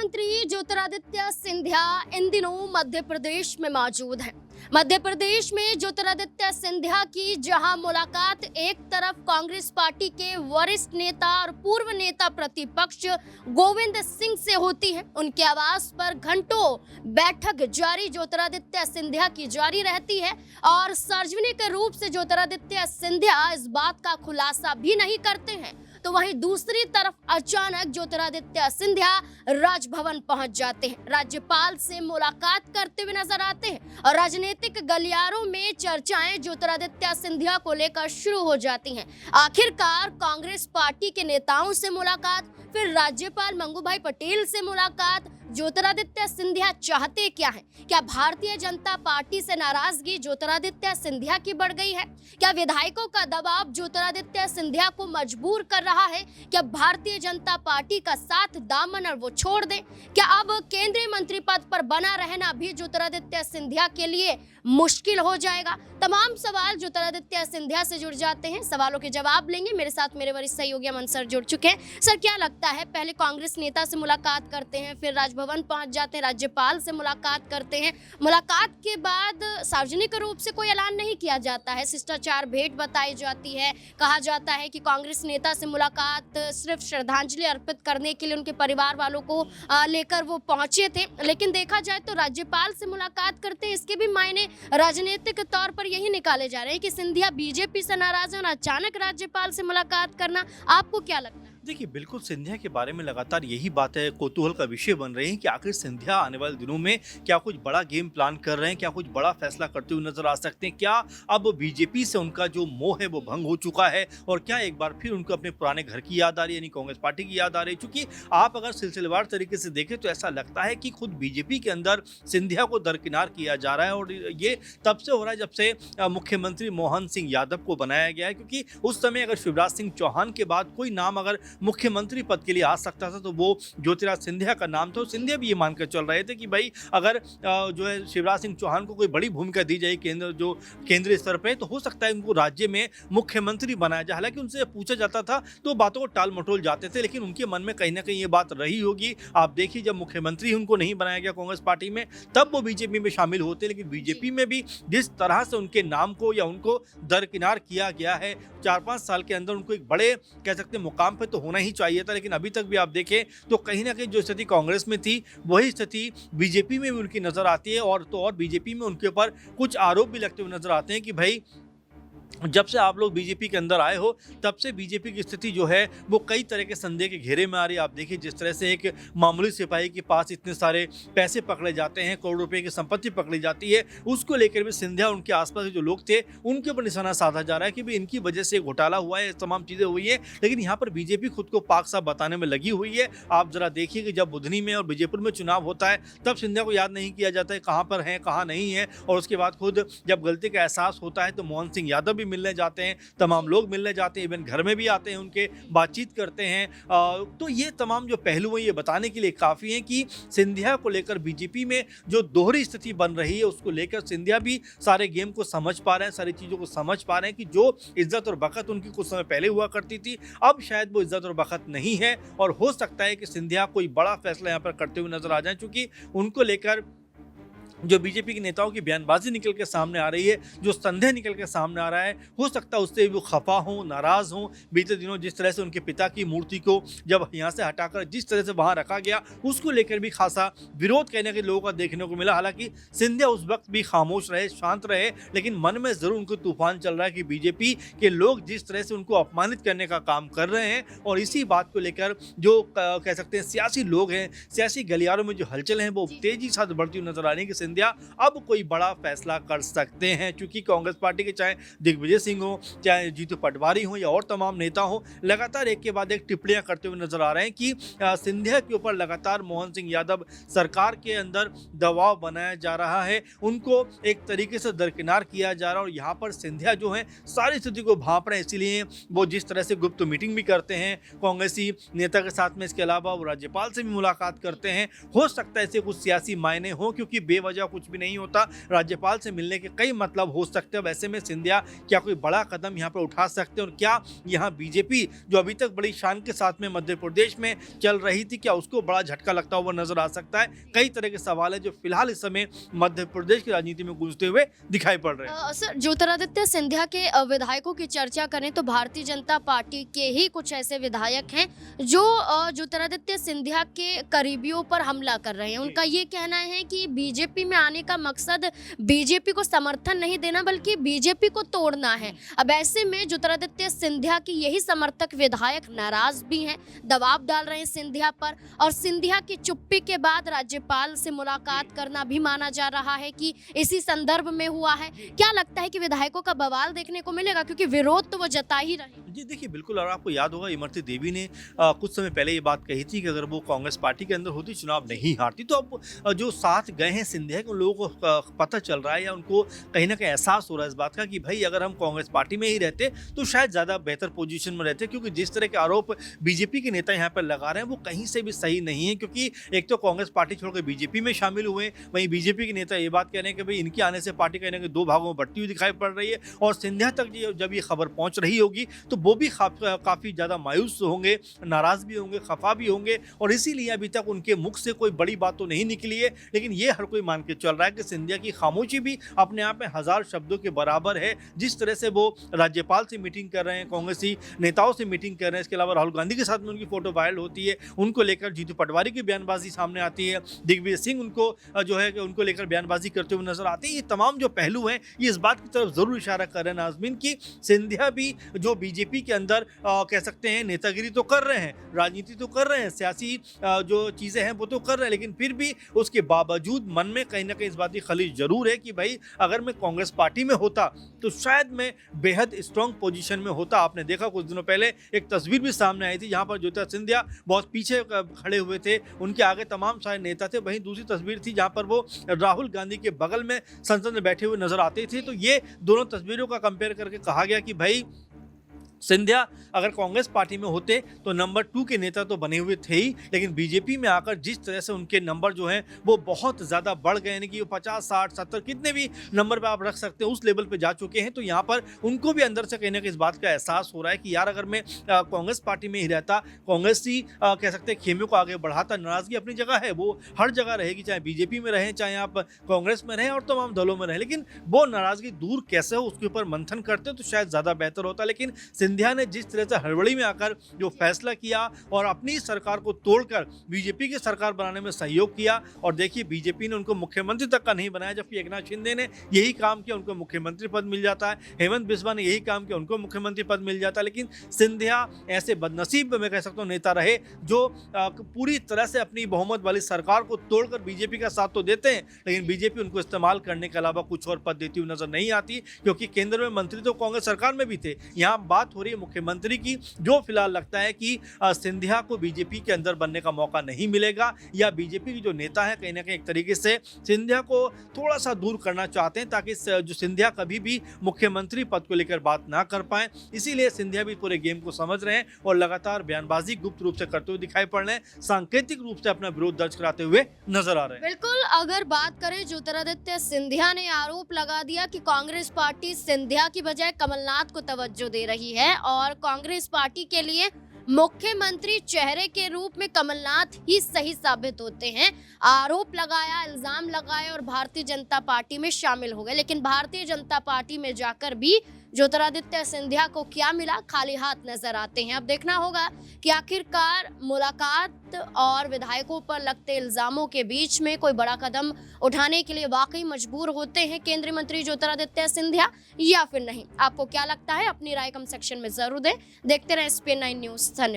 मुख्यमंत्री ज्योतिरादित्य सिंधिया इन दिनों मध्य प्रदेश में मौजूद हैं। मध्य प्रदेश में ज्योतिरादित्य सिंधिया की जहां मुलाकात एक तरफ कांग्रेस पार्टी के वरिष्ठ नेता और पूर्व नेता प्रतिपक्ष गोविंद सिंह से होती है, उनके आवास पर घंटों बैठक जारी ज्योतिरादित्य सिंधिया की जारी रहती है और सार्वजनिक रूप से ज्योतिरादित्य सिंधिया इस बात का खुलासा भी नहीं करते हैं। तो वहीं दूसरी तरफ अचानक ज्योतिरादित्य सिंधिया राजभवन पहुंच जाते हैं, राज्यपाल से मुलाकात करते हुए नजर आते हैं और राजनीतिक गलियारों में चर्चाएं ज्योतिरादित्य सिंधिया को लेकर शुरू हो जाती हैं। आखिरकार कांग्रेस पार्टी के नेताओं से मुलाकात, फिर राज्यपाल मंगूभाई पटेल से मुलाकात, ज्योतिरादित्य सिंधिया चाहते क्या हैं? क्या भारतीय जनता पार्टी से नाराजगी ज्योतिरादित्य सिंधिया की बढ़ गई है? क्या विधायकों का दबाव ज्योतिरादित्य सिंधिया को मजबूर कर रहा है? क्या भारतीय जनता पार्टी का साथ दामन और वो छोड़ दें? क्या अब केंद्रीय मंत्री पद पर बना रहना भी ज्योतिरादित्य सिंधिया के लिए मुश्किल हो जाएगा? तमाम सवाल ज्योतिरादित्य सिंधिया से जुड़ जाते हैं। सवालों के जवाब लेंगे। मेरे साथ मेरे वरिष्ठ सहयोगी अमन सर जुड़ चुके हैं। सर, क्या लगता है, पहले कांग्रेस नेता से मुलाकात करते हैं, फिर राजभवन पहुंच जाते हैं, राज्यपाल से मुलाकात करते हैं, मुलाकात के बाद सार्वजनिक रूप से कोई ऐलान नहीं किया जाता है, शिष्टाचार भेंट बताई जाती है, कहा जाता है कि कांग्रेस नेता से मुलाकात सिर्फ श्रद्धांजलि अर्पित करने के लिए उनके परिवार वालों को लेकर वो पहुंचे थे। लेकिन देखा जाए तो राज्यपाल से मुलाकात करते हैं, इसके भी मायने राजनीतिक तौर पर यही निकाले जा रहे हैं कि सिंधिया बीजेपी से नाराज है और अचानक राज्यपाल से मुलाकात करना। आपको क्या लगता है? देखिए, बिल्कुल सिंधिया के बारे में लगातार यही बातें कौतूहल का विषय बन रही है कि आखिर सिंधिया आने वाले दिनों में क्या कुछ बड़ा गेम प्लान कर रहे हैं, क्या कुछ बड़ा फैसला करते हुए नजर आ सकते हैं, क्या अब बीजेपी से उनका जो मोह है वो भंग हो चुका है और क्या एक बार फिर उनको अपने पुराने घर की याद आ रही है, यानी कांग्रेस पार्टी की याद आ रही है। चूंकि आप अगर सिलसिलेवार तरीके से देखें तो ऐसा लगता है कि खुद बीजेपी के अंदर सिंधिया को दरकिनार किया जा रहा है और ये तब से हो रहा है जब से मुख्यमंत्री मोहन सिंह यादव को बनाया गया है। क्योंकि उस समय अगर शिवराज सिंह चौहान के बाद कोई नाम अगर मुख्यमंत्री पद के लिए आ सकता था तो वो ज्योतिरादित्य सिंधिया का नाम था। सिंधिया भी ये मानकर चल रहे थे कि भाई अगर जो है शिवराज सिंह चौहान को कोई बड़ी भूमिका दी जाए केंद्रीय स्तर पे तो हो सकता है उनको राज्य में मुख्यमंत्री बनाया जाए। हालांकि उनसे पूछा जाता था तो बातों को टाल मटोल जाते थे, लेकिन उनके मन में कहीं ना कहीं ये बात रही होगी। आप देखिए, जब मुख्यमंत्री उनको नहीं बनाया गया कांग्रेस पार्टी में तब वो बीजेपी में शामिल होते, लेकिन बीजेपी में भी जिस तरह से उनके नाम को या उनको दरकिनार किया गया है 4-5 साल के अंदर, उनको एक बड़े कह सकते हैं मुकाम पे तो होना ही चाहिए था। लेकिन अभी तक भी आप देखें तो कहीं ना कहीं जो स्थिति कांग्रेस में थी वही स्थिति बीजेपी में भी उनकी नजर आती है। और बीजेपी में उनके ऊपर कुछ आरोप भी लगते हुए नजर आते हैं कि भाई जब से आप लोग बीजेपी के अंदर आए हो तब से बीजेपी की स्थिति जो है वो कई तरह के संदेह के घेरे में आ रही है। आप देखिए, जिस तरह से एक मामूली सिपाही के पास इतने सारे पैसे पकड़े जाते हैं, करोड़ रुपए की संपत्ति पकड़ी जाती है, उसको लेकर भी सिंधिया उनके आसपास के जो लोग थे उनके ऊपर निशाना साधा जा रहा है कि भाई इनकी वजह से घोटाला हुआ है, तमाम चीज़ें हुई है। लेकिन यहाँ पर बीजेपी खुद को पाक साफ बताने में लगी हुई है। आप जरा देखिए कि जब बुधनी में और बीजेपुर में चुनाव होता है तब सिंधिया को याद नहीं किया जाता है कहाँ पर है कहाँ नहीं है, और उसके बाद खुद जब गलती का एहसास होता है तो मोहन सिंह यादव भी मिलने जाते हैं, तमाम लोग मिलने जाते हैं, इवन घर में भी आते हैं, उनके बातचीत करते हैं। तो ये तमाम जो पहलू हैं ये बताने के लिए काफ़ी हैं कि सिंधिया को लेकर बीजेपी में जो दोहरी स्थिति बन रही है उसको लेकर सिंधिया भी सारे गेम को समझ पा रहे हैं, सारी चीज़ों को समझ पा रहे हैं कि जो इज्जत और बखत उनकी कुछ समय पहले हुआ करती थी अब शायद वो इज्जत और बखत नहीं है। और हो सकता है कि सिंधिया कोई बड़ा फैसला यहाँ पर करते हुए नजर आ जाए, क्योंकि उनको लेकर जो बीजेपी के नेताओं की बयानबाजी निकल के सामने आ रही है, जो संदेह निकल के सामने आ रहा है, हो सकता है उससे वो खफा हों, नाराज़ हों। बीते दिनों जिस तरह से उनके पिता की मूर्ति को जब यहाँ से हटाकर जिस तरह से वहाँ रखा गया उसको लेकर भी खासा विरोध कहने के लोगों का देखने को मिला। हालांकि सिंधिया उस वक्त भी खामोश रहे, शांत रहे, लेकिन मन में ज़रूर उनको तूफान चल रहा है कि बीजेपी के लोग जिस तरह से उनको अपमानित करने का काम कर रहे हैं और इसी बात को लेकर जो कह सकते हैं सियासी लोग हैं, सियासी गलियारों में जो हलचल हैं वो तेज़ी से बढ़ती हुई नजर आ रही है कि सिंधिया अब कोई बड़ा फैसला कर सकते हैं। क्योंकि कांग्रेस पार्टी के चाहे दिग्विजय सिंह हो, चाहे जीतू पटवारी हो या और तमाम नेता हो, लगातार एक के बाद एक टिप्पणियां करते हुए नजर आ रहे हैं कि सिंधिया के ऊपर लगातार मोहन सिंह यादव सरकार के अंदर दबाव बनाया जा रहा है, उनको एक तरीके से दरकिनार किया जा रहा है। और यहाँ पर सिंधिया जो है सारी स्थिति को भांप रहे हैं, इसीलिए वो जिस तरह से गुप्त मीटिंग भी करते हैं कांग्रेसी नेता के साथ में, इसके अलावा वो राज्यपाल से भी मुलाकात करते हैं। हो सकता है इससे कुछ सियासी मायने हो, क्योंकि बेवजह जाओ कुछ भी नहीं होता, राज्यपाल से मिलने के कई मतलब हो सकते हैं। वैसे में सिंधिया क्या कोई बड़ा कदम यहाँ पर उठा सकते हैं और क्या यहाँ बीजेपी जो अभी तक बड़ी शान के साथ में मध्य प्रदेश में चल रही थी, क्या उसको बड़ा झटका लगता हुआ नजर आ सकता है? कई तरह के सवाल है जो फिलहाल इस समय मध्य प्रदेश की राजनीति में गूंजते हुए दिखाई पड़ रहे हैं। सर, ज्योतिरादित्य सिंधिया के विधायकों की चर्चा करें तो भारतीय जनता पार्टी के ही कुछ ऐसे विधायक हैं जो ज्योतिरादित्य सिंधिया के करीबियों पर हमला कर रहे हैं। उनका ये कहना है कि बीजेपी में आने का मकसद बीजेपी को समर्थन नहीं देना बल्कि बीजेपी को तोड़ना है। अब ऐसे में ज्योतिरादित्य सिंधिया की यही समर्थक विधायक नाराज भी हैं, दबाव डाल रहे हैं सिंधिया पर, और सिंधिया की चुप्पी के बाद राज्यपाल से मुलाकात करना भी माना जा रहा है कि इसी संदर्भ में हुआ है। क्या लगता है कि विधायकों का बवाल देखने को मिलेगा, क्योंकि विरोध तो वो जता ही रहे? जी देखिए, बिल्कुल। और आपको याद होगा इमरती देवी ने कुछ समय पहले ये बात कही थी कि अगर वो कांग्रेस पार्टी के अंदर होती, चुनाव नहीं हारती, तो अब जो साथ गए हैं सिंधिया के, उन लोगों को पता चल रहा है या उनको कहीं ना कहीं एहसास हो रहा है इस बात का कि भाई अगर हम कांग्रेस पार्टी में ही रहते तो शायद ज़्यादा बेहतर पोजीशन में रहते, क्योंकि जिस तरह के आरोप बीजेपी के नेता यहाँ पर लगा रहे हैं वो कहीं से भी सही नहीं है। क्योंकि एक तो कांग्रेस पार्टी छोड़कर बीजेपी में शामिल हुए, वहीं बीजेपी के नेता ये बात कह रहे हैं कि भाई इनके आने से पार्टी कहीं ना कहीं दो भागों में बढ़ती हुई दिखाई पड़ रही है। और सिंधिया तक जब ये खबर पहुंच रही होगी तो वो भी काफ़ी ज़्यादा मायूस होंगे, नाराज़ भी होंगे, खफा भी होंगे। और इसीलिए अभी तक उनके मुख से कोई बड़ी बात तो नहीं निकली है, लेकिन ये हर कोई मान के चल रहा है कि सिंधिया की खामोशी भी अपने आप में हजार शब्दों के बराबर है। जिस तरह से वो राज्यपाल से मीटिंग कर रहे हैं, कांग्रेसी नेताओं से मीटिंग कर रहे हैं, इसके अलावा राहुल गांधी के साथ में उनकी फोटो वायरल होती है, उनको लेकर जीतू पटवारी की बयानबाजी सामने आती है, दिग्विजय सिंह उनको जो है कि उनको लेकर बयानबाजी करते हुए नजर आते हैं। ये तमाम जो पहलू हैं ये इस बात की तरफ जरूर इशारा कर रहे हैं नाज़मीन की सिंधिया भी जो बीजेपी के अंदर कह सकते हैं नेतागिरी तो कर रहे हैं, राजनीति तो कर रहे हैं, सियासी जो चीज़ें हैं वो तो कर रहे हैं, लेकिन फिर भी उसके बावजूद मन में कहीं ना कहीं इस बात की खलीज जरूर है कि भाई अगर मैं कांग्रेस पार्टी में होता तो शायद मैं बेहद स्ट्रॉन्ग पोजीशन में होता। आपने देखा कुछ दिनों पहले एक तस्वीर भी सामने आई थी जहां पर ज्योतिरादित्य सिंधिया बहुत पीछे खड़े हुए थे, उनके आगे तमाम सारे नेता थे। वहीं दूसरी तस्वीर थी जहां पर वो राहुल गांधी के बगल में संसद में बैठे हुए नजर आते थे। तो ये दोनों तस्वीरों का कंपेयर करके कहा गया कि भाई सिंधिया अगर कांग्रेस पार्टी में होते तो नंबर 2 के नेता तो बने हुए थे ही, लेकिन बीजेपी में आकर जिस तरह से उनके नंबर जो हैं वो बहुत ज़्यादा बढ़ गए, यानी कि वो 50, 60, 70 कितने भी नंबर पे आप रख सकते हैं उस लेवल पे जा चुके हैं। तो यहाँ पर उनको भी अंदर से कहीं ना कहीं इस बात का एहसास हो रहा है कि यार अगर मैं कांग्रेस पार्टी में ही रहता, कांग्रेसी कह सकते हैं खेमे को आगे बढ़ाता, नाराज़गी अपनी जगह है, वो हर जगह रहेगी, चाहे बीजेपी में रहें, चाहे आप कांग्रेस में रहें और तमाम दलों में रहें, लेकिन वो नाराज़गी दूर कैसे हो उसके ऊपर मंथन करते तो शायद ज़्यादा बेहतर होता। लेकिन सिंधिया ने जिस तरह से हड़बड़ी में आकर जो फैसला किया और अपनी सरकार को तोड़कर बीजेपी की सरकार बनाने में सहयोग किया, और देखिए बीजेपी ने उनको मुख्यमंत्री तक का नहीं बनाया, जबकि एकनाथ शिंदे ने यही काम किया, उनको मुख्यमंत्री पद मिल जाता है, हेमंत बिस्वा ने यही काम किया, उनको मुख्यमंत्री पद मिल जाता है। लेकिन सिंधिया ऐसे बदनसीब मैं कह सकता हूँ नेता रहे जो पूरी तरह से अपनी बहुमत वाली सरकार को तोड़कर बीजेपी का साथ तो देते हैं, लेकिन बीजेपी उनको इस्तेमाल करने के अलावा कुछ और पद देती हुई नजर नहीं आती, क्योंकि केंद्र में मंत्री तो कांग्रेस सरकार में भी थे। यहाँ बात हो रही है मुख्यमंत्री की, जो फिलहाल लगता है कि सिंधिया को बीजेपी के अंदर बनने का मौका नहीं मिलेगा, या बीजेपी की जो नेता है कहीं ना कहीं एक तरीके से सिंधिया को थोड़ा सा दूर करना चाहते हैं ताकि जो सिंधिया कभी भी मुख्यमंत्री पद को लेकर बात ना कर पाए। इसीलिए सिंधिया भी पूरे गेम को समझ रहे हैं और लगातार बयानबाजी गुप्त रूप से करते हुए दिखाई पड़ रहे हैं, सांकेतिक रूप से अपना विरोध दर्ज कराते हुए नजर आ रहे हैं। बिल्कुल, अगर बात करें ज्योतिरादित्य सिंधिया ने आरोप लगा दिया कि कांग्रेस पार्टी सिंधिया की बजाय कमलनाथ को तवज्जो दे रही है और कांग्रेस पार्टी के लिए मुख्यमंत्री चेहरे के रूप में कमलनाथ ही सही साबित होते हैं। आरोप लगाया, इल्जाम लगाए और भारतीय जनता पार्टी में शामिल हो गए, लेकिन भारतीय जनता पार्टी में जाकर भी ज्योतिरादित्य सिंधिया को क्या मिला? खाली हाथ नजर आते हैं। अब देखना होगा कि आखिरकार मुलाकात और विधायकों पर लगते इल्जामों के बीच में कोई बड़ा कदम उठाने के लिए वाकई मजबूर होते हैं केंद्रीय मंत्री ज्योतिरादित्य सिंधिया या फिर नहीं। आपको क्या लगता है? अपनी राय कमेंट सेक्शन में जरूर दें। देखते रहें SPN9 न्यूज़। धन्यवाद।